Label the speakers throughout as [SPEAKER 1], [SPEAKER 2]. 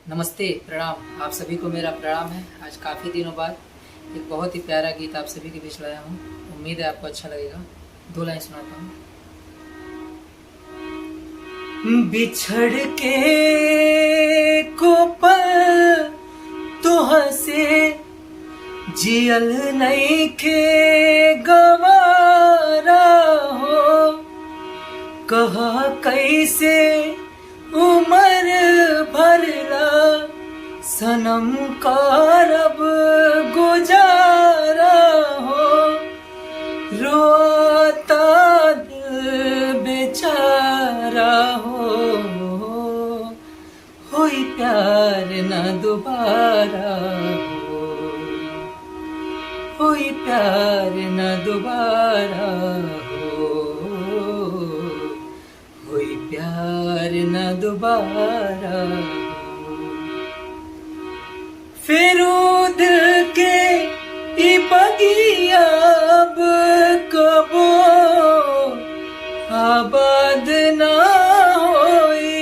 [SPEAKER 1] नमस्ते, प्रणाम। आप सभी को मेरा प्रणाम है। आज काफ़ी दिनों बाद एक बहुत ही प्यारा गीत आप सभी के बीच लाया हूँ। उम्मीद है आपको अच्छा लगेगा। दो लाइन सुनाता हूँ। बिछड़ के को पल तो हंसे जियल नहीं के गवारा हो, कहा कैसे उमर भरला सनम का रब गुजारा हो, रोता दिल बेचारा होई प्यार न दोबारा हो, होई प्यार न दोबारा हो, होई प्यार न दोबारा हो। फिर दिल के ई बगिया अब कबो आबाद ना होई,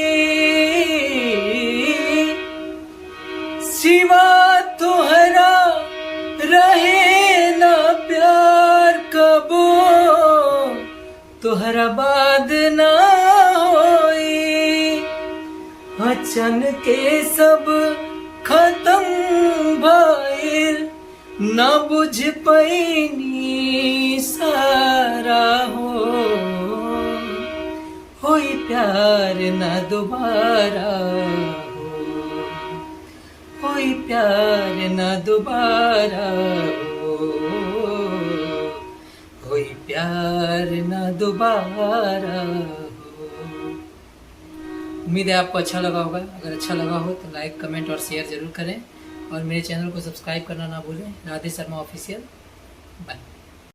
[SPEAKER 1] सिवा तोहरा रहे ना प्यार कबो तोहरा बाद ना होई। अचन के सब खत्म भइल न बुझ पैनी सारा हो, होई प्यार न दोबारा हो, होई प्यार न दोबारा हो, होई प्यार न दोबारा हो। उम्मीद है आपको अच्छा लगा होगा। अगर अच्छा लगा हो तो लाइक, कमेंट और शेयर जरूर करें और मेरे चैनल को सब्सक्राइब करना ना भूलें। राधे शर्मा ऑफिशियल। बाय।